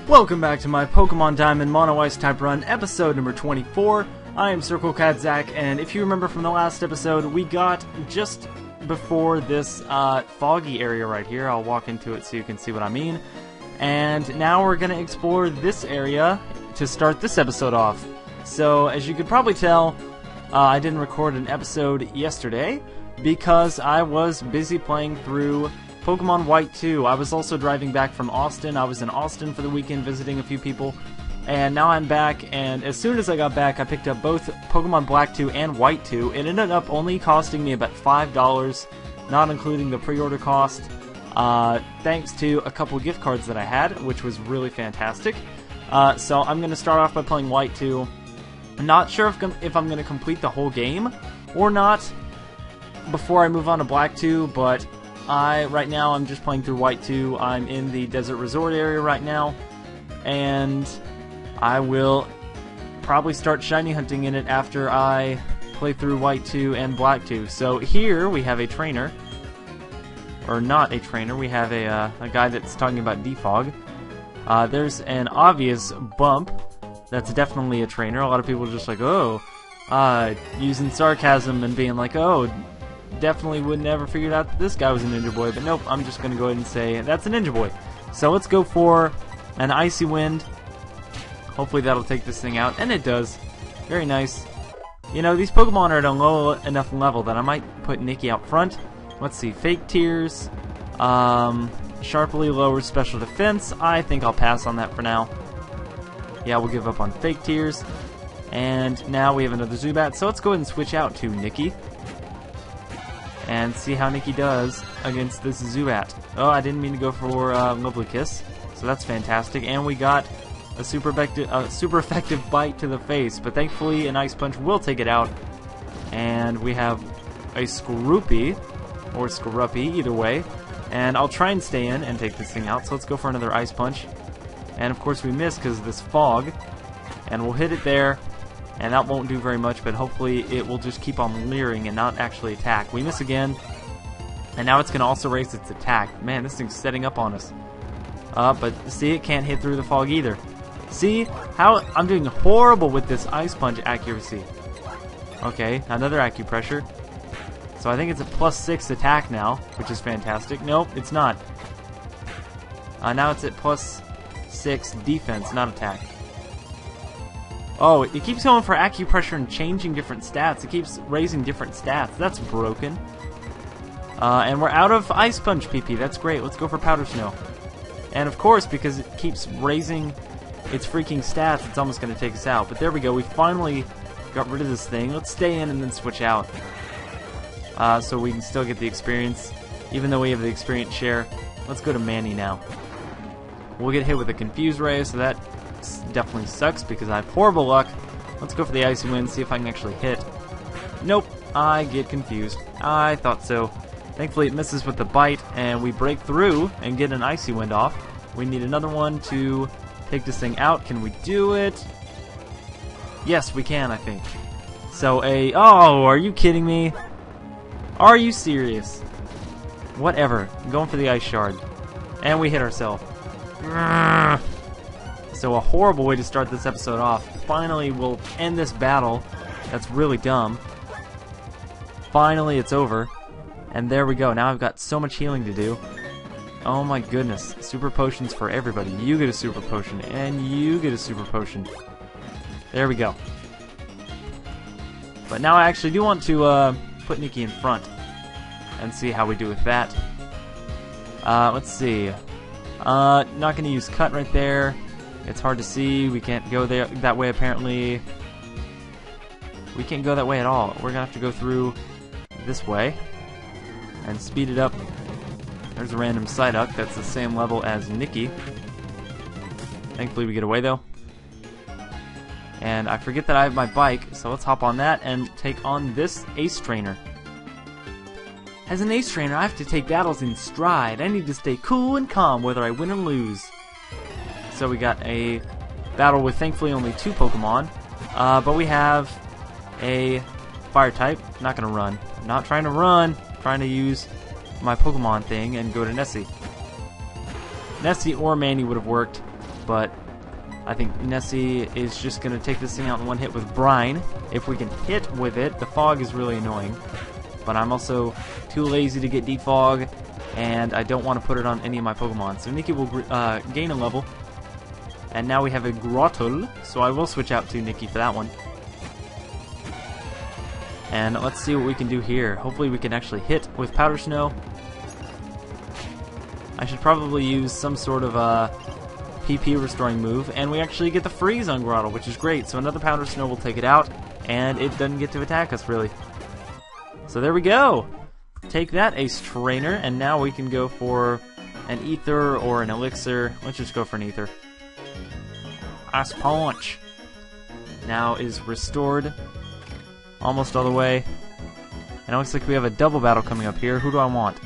Welcome back to my Pokemon Diamond Mono Ice type run, episode number 24. I am circlecatzach, and if you remember from the last episode, we got just before this Foggy area right here. I'll walk into it so you can see what I mean. And now we're going to explore this area to start this episode off. So, as you could probably tell, I didn't record an episode yesterday because I was busy playing through Pokemon White 2. I was also driving back from Austin. I was in Austin for the weekend visiting a few people. And now I'm back, and as soon as I got back, I picked up both Pokemon Black 2 and White 2. It ended up only costing me about $5, not including the pre-order cost, thanks to a couple gift cards that I had, which was really fantastic. So I'm going to start off by playing White 2. I'm not sure if I'm going to complete the whole game or not before I move on to Black 2, but right now I'm just playing through White 2. I'm in the Desert Resort area right now, and I will probably start shiny hunting in it after I play through White 2 and Black 2. So here we have a trainer, or not a trainer, we have a guy that's talking about defog. There's an obvious bump that's definitely a trainer. A lot of people are just like, oh, using sarcasm and being like, oh, definitely would never figured out that this guy was a Ninja Boy, but nope, I'm just going to go ahead and say that's a Ninja Boy. So let's go for an Icy Wind. Hopefully that'll take this thing out, and it does. Very nice. You know, these Pokemon are at a low enough level that I might put Nikki out front. Let's see, Fake Tears, sharply lowers special defense. I think I'll pass on that for now. Yeah, we'll give up on Fake Tears. And now we have another Zubat, so let's go ahead and switch out to Nikki and see how Nikki does against this Zubat. Oh, I didn't mean to go for Lovely Kiss, so that's fantastic. And we got a super effective bite to the face, but thankfully an Ice Punch will take it out. And we have a Skorupi, or Skorupi, either way. And I'll try and stay in and take this thing out, so let's go for another Ice Punch. And of course we miss because of this fog, and we'll hit it there. And that won't do very much, but hopefully it will just keep on leering and not actually attack. We miss again, and now it's going to also raise its attack. Man, this thing's setting up on us. But see, it can't hit through the fog either. See how I'm doing horrible with this Ice Punch accuracy. Okay, another acupressure. So I think it's a +6 attack now, which is fantastic. Nope, it's not. Now it's at +6 defense, not attack. Oh, it keeps going for acupressure and changing different stats. It keeps raising different stats. That's broken. And we're out of Ice Punch PP. That's great. Let's go for Powder Snow. And of course, because it keeps raising its freaking stats, it's almost going to take us out. But there we go. We finally got rid of this thing. Let's stay in and then switch out. So we can still get the experience, even though we have the experience share. Let's go to Manny now. We'll get hit with a Confuse Ray, so that definitely sucks because I have horrible luck. Let's go for the Icy Wind, see if I can actually hit. Nope, I get confused. I thought so. Thankfully it misses with the bite, and we break through and get an Icy Wind off. We need another one to take this thing out. Can we do it? Yes, we can, I think. So oh, are you kidding me? Are you serious? Whatever. I'm going for the Ice Shard. And we hit ourselves. So a horrible way to start this episode off. Finally, we'll end this battle. That's really dumb. Finally, it's over. And there we go. Now I've got so much healing to do. Oh my goodness. Super potions for everybody. You get a super potion. And you get a super potion. There we go. But now I actually do want to put Nikki in front and see how we do with that. Let's see. Not going to use Cut right there. It's hard to see. We can't go that way apparently. We can't go that way at all. We're going to have to go through this way and speed it up. There's a random Psyduck that's the same level as Nikki. Thankfully we get away though. And I forget that I have my bike, so let's hop on that and take on this Ace Trainer. As an Ace Trainer, I have to take battles in stride. I need to stay cool and calm whether I win or lose. So we got a battle with thankfully only 2 Pokemon, but we have a Fire type. Not gonna run. I'm not trying to run. I'm trying to use my Pokemon thing and go to Nessie. Nessie or Manny would have worked. but I think Nessie is just going to take this thing out in one hit with Brine. If we can hit with it, the fog is really annoying. But I'm also too lazy to get defog, and I don't want to put it on any of my Pokemon. So Nikki will gain a level. And now we have a Grottle, so I will switch out to Nikki for that one. And let's see what we can do here. Hopefully we can actually hit with Powder Snow. I should probably use some sort of PP restoring move, and we actually get the freeze on Grottle, which is great. So another Powder Snow will take it out, and it doesn't get to attack us really. So there we go. Take that, Ace Trainer, and now we can go for an Ether or an Elixir. Let's just go for an Ether. Ice Punch now is restored almost all the way, and it looks like we have a double battle coming up here. Who do I want?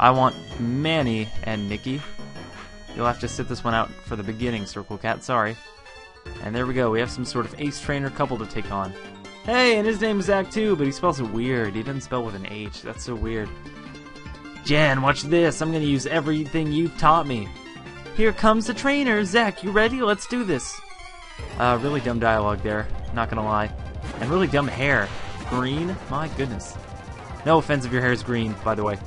I want Manny and Nikki. You'll have to sit this one out for the beginning, Circle Cat, sorry. And there we go, we have some sort of Ace Trainer couple to take on. Hey, and his name is Zach too, but he spells it weird. He doesn't spell with an H, that's so weird. Jen, watch this, I'm gonna use everything you've taught me. Here comes the trainer. Zach, you ready? Let's do this. Really dumb dialogue there, not gonna lie. And really dumb hair. Green? My goodness. No offense if your hair is green, by the way.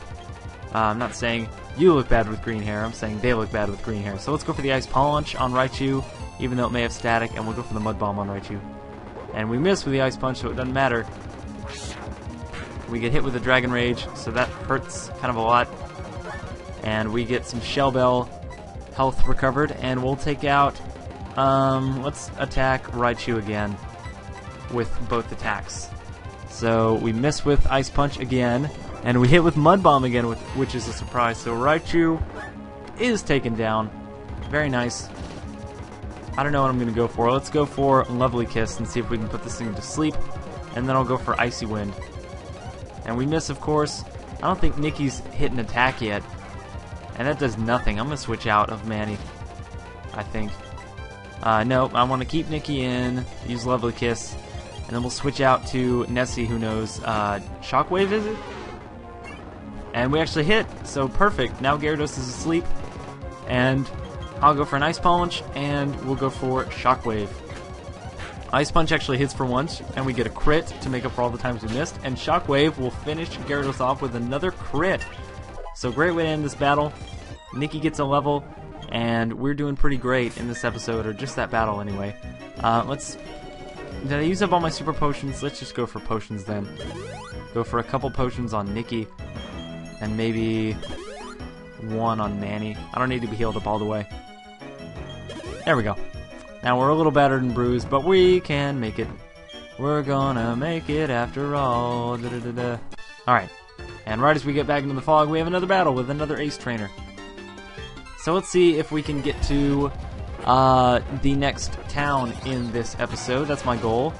I'm not saying you look bad with green hair, I'm saying they look bad with green hair. So let's go for the Ice Punch on Raichu, even though it may have static, and we'll go for the Mud Bomb on Raichu. And we miss with the Ice Punch, so it doesn't matter. We get hit with the Dragon Rage, so that hurts kind of a lot. And we get some Shell Bell health recovered, and we'll take out, let's attack Raichu again with both attacks. So we miss with Ice Punch again, and we hit with Mud Bomb again, which is a surprise. So Raichu is taken down. Very nice. I don't know what I'm going to go for. Let's go for Lovely Kiss and see if we can put this thing to sleep, and then I'll go for Icy Wind. And we miss, of course. I don't think Nikki's hit an attack yet. And that does nothing. I'm going to switch out of Manny, I think. No, I want to keep Nikki in, use Lovely Kiss, and then we'll switch out to Nessie, who knows Shockwave, is it? And we actually hit, so perfect. Now Gyarados is asleep, and I'll go for an Ice Punch, and we'll go for Shockwave. Ice Punch actually hits for once, and we get a crit to make up for all the times we missed, and Shockwave will finish Gyarados off with another crit. So great way to end this battle. Nikki gets a level, and we're doing pretty great in this episode, or just that battle anyway. Did I use up all my super potions? Let's just go for potions then. Go for a couple potions on Nikki, and maybe one on Manny. I don't need to be healed up all the way. There we go. Now we're a little battered and bruised, but we can make it. We're gonna make it after all. Alright. And right as we get back into the fog, we have another battle with another Ace Trainer. So let's see if we can get to the next town in this episode. That's my goal.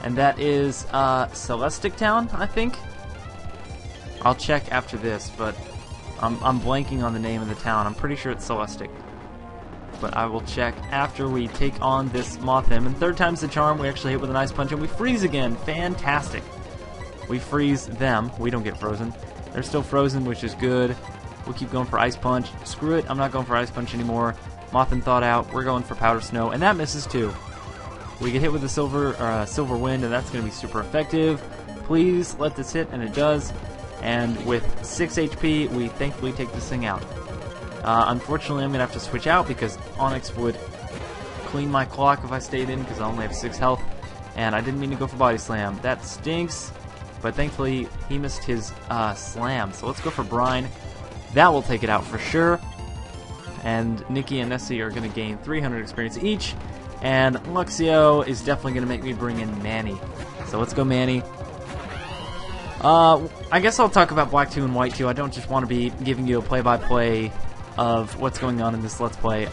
And that is Celestic Town, I think. I'll check after this, but I'm blanking on the name of the town. I'm pretty sure it's Celestic. But I will check after we take on this Mothim. And third time's the charm. We actually hit with an Ice Punch, and we freeze again. Fantastic. We freeze them. We don't get frozen. They're still frozen, which is good. We'll keep going for Ice Punch. Screw it, I'm not going for Ice Punch anymore. Mothim thawed out. We're going for Powder Snow, and that misses too. We get hit with the Silver Wind, and that's going to be super effective. Please let this hit, and it does. And with 6 HP, we thankfully take this thing out. Unfortunately, I'm going to have to switch out because Onyx would clean my clock if I stayed in because I only have 6 health. And I didn't mean to go for Body Slam. That stinks. But thankfully, he missed his slam. So let's go for Brine. That will take it out for sure. And Nikki and Nessie are going to gain 300 experience each. And Luxio is definitely going to make me bring in Manny. So let's go Manny. I guess I'll talk about Black 2 and White 2. I don't just want to be giving you a play-by-play of what's going on in this Let's Play.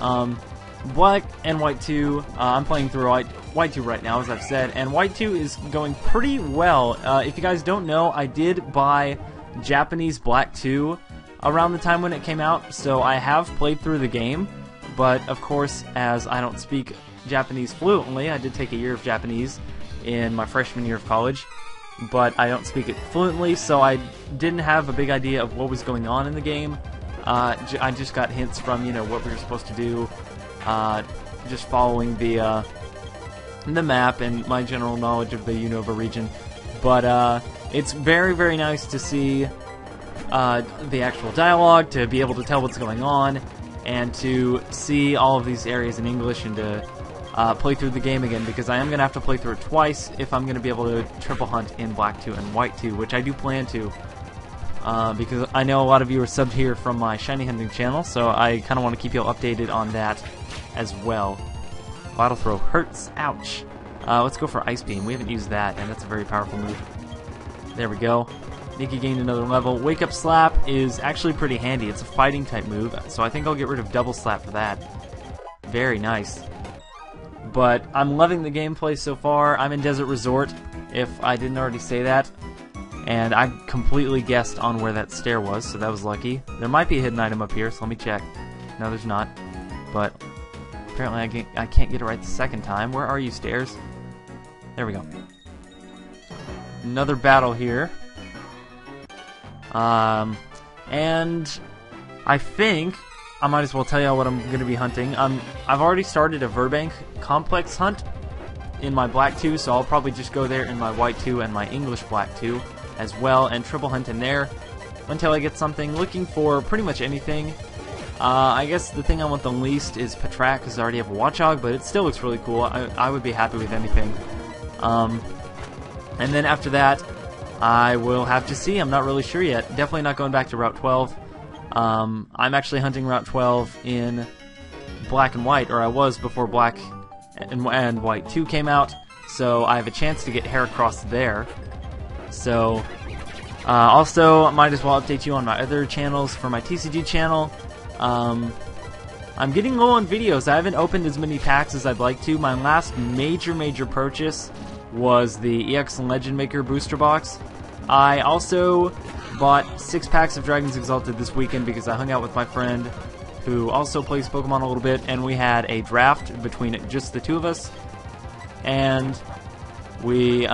Black and White 2, I'm playing through White 2 right now, as I've said, and White 2 is going pretty well. If you guys don't know, I did buy Japanese Black 2 around the time when it came out, so I have played through the game, but of course, as I don't speak Japanese fluently, I did take a year of Japanese in my freshman year of college, but I don't speak it fluently, so I didn't have a big idea of what was going on in the game. I just got hints from, you know, what we were supposed to do, just following the map and my general knowledge of the Unova region. But it's very, very nice to see the actual dialogue, to be able to tell what's going on, and to see all of these areas in English, and to play through the game again, because I am going to have to play through it twice if I'm going to be able to triple hunt in Black 2 and White 2, which I do plan to, because I know a lot of you are subbed here from my shiny hunting channel, so I kind of want to keep you all updated on that as well. Bottle throw hurts. Ouch. Let's go for Ice Beam. We haven't used that, and that's a very powerful move. There we go. Nikki gained another level. Wake Up Slap is actually pretty handy. It's a fighting type move, so I think I'll get rid of Double Slap for that. Very nice. But I'm loving the gameplay so far. I'm in Desert Resort, if I didn't already say that. And I completely guessed on where that stair was, so that was lucky. There might be a hidden item up here, so let me check. No, there's not. But apparently I can't get it right the second time. Where are you, stairs? There we go. Another battle here. And I think I might as well tell y'all what I'm going to be hunting. I've already started a Verbank complex hunt in my Black 2, so I'll probably just go there in my White 2 and my English Black 2 as well, and triple hunt in there until I get something. Looking for pretty much anything. I guess the thing I want the least is Patrak, because I already have a Watchog, but it still looks really cool. I would be happy with anything. And then after that, I will have to see. I'm not really sure yet. Definitely not going back to Route 12. I'm actually hunting Route 12 in Black and White, or I was before Black and White 2 came out, so I have a chance to get Heracross there. So, also, might as well update you on my other channels. For my TCG channel, I'm getting low on videos. I haven't opened as many packs as I'd like to. My last major purchase was the EX Legend Maker booster box. I also bought 6 packs of Dragons Exalted this weekend because I hung out with my friend who also plays Pokemon a little bit, and we had a draft between just the two of us, and we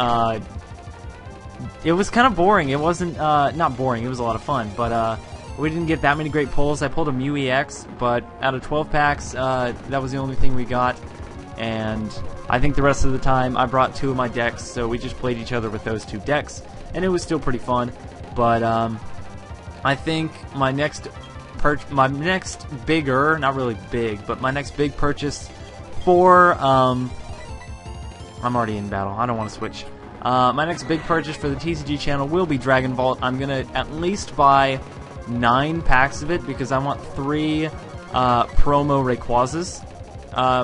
it was kind of boring. It wasn't not boring, it was a lot of fun, but we didn't get that many great pulls. I pulled a Mew EX, but out of 12 packs, that was the only thing we got, and I think the rest of the time I brought 2 of my decks, so we just played each other with those 2 decks, and it was still pretty fun. But I think my next bigger, not really big, but my next big purchase for I'm already in battle. I don't want to switch. My next big purchase for the TCG channel will be Dragon Vault. I'm gonna at least buy 9 packs of it because I want 3 promo Rayquazas.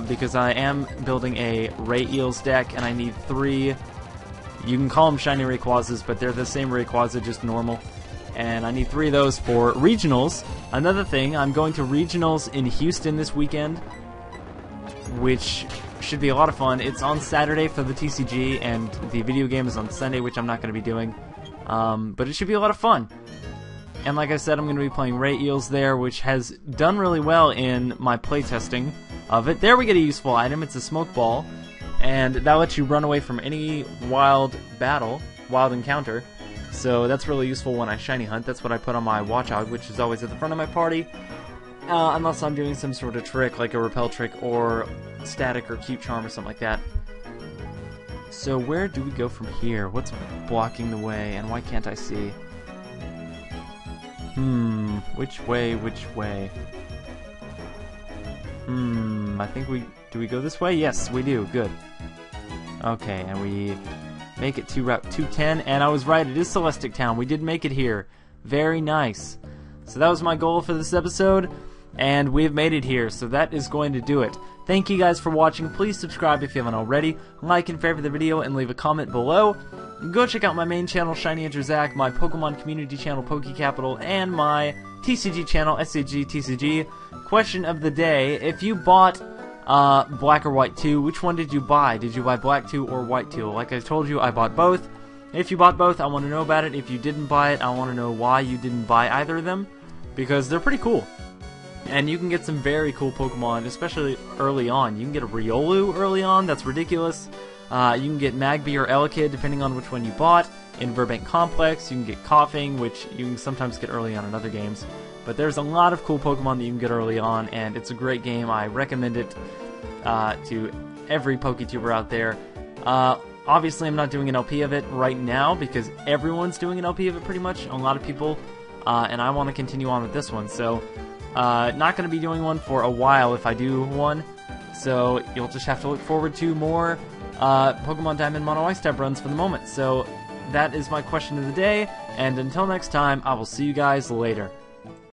Because I am building a Ray Eels deck, and I need 3. You can call them shiny Rayquazas, but they're the same Rayquaza, just normal. And I need 3 of those for regionals. Another thing, I'm going to regionals in Houston this weekend, which should be a lot of fun. It's on Saturday for the TCG, and the video game is on Sunday, which I'm not going to be doing. But it should be a lot of fun. And like I said, I'm going to be playing Ray Eels there, which has done really well in my playtesting of it. There we get a useful item. It's a smoke ball, and that lets you run away from any wild encounter. So that's really useful when I shiny hunt. That's what I put on my Watchog, which is always at the front of my party, unless I'm doing some sort of trick like a repel trick or static or cute charm or something like that. So where do we go from here? What's blocking the way, and why can't I see? Which way? I think do we go this way? Yes, we do. Good. Okay, and we make it to Route 210, and I was right, it is Celestic Town. We did make it here. Very nice. So that was my goal for this episode, and we've made it here, so that is going to do it. Thank you guys for watching. Please subscribe if you haven't already, like and favorite the video, and leave a comment below. Go check out my main channel, Shiny Hunter Zach, my Pokemon community channel, PokeCapital, and my TCG channel, SCG TCG. Question of the day: if you bought Black or White 2, which one did you buy? Did you buy Black 2 or White 2? Like I told you, I bought both. If you bought both, I want to know about it. If you didn't buy it, I want to know why you didn't buy either of them, because they're pretty cool. And you can get some very cool Pokemon, especially early on. You can get a Riolu early on, that's ridiculous. You can get Magby or Elekid, depending on which one you bought, in Verbank Complex. You can get Coughing, which you can sometimes get early on in other games. But there's a lot of cool Pokemon that you can get early on, and it's a great game. I recommend it to every PokeTuber out there. Obviously, I'm not doing an LP of it right now because everyone's doing an LP of it pretty much, a lot of people, and I want to continue on with this one. So, not going to be doing one for a while if I do one, so you'll just have to look forward to more Pokemon Diamond Mono Ice type runs for the moment. So, that is my question of the day, and until next time, I will see you guys later.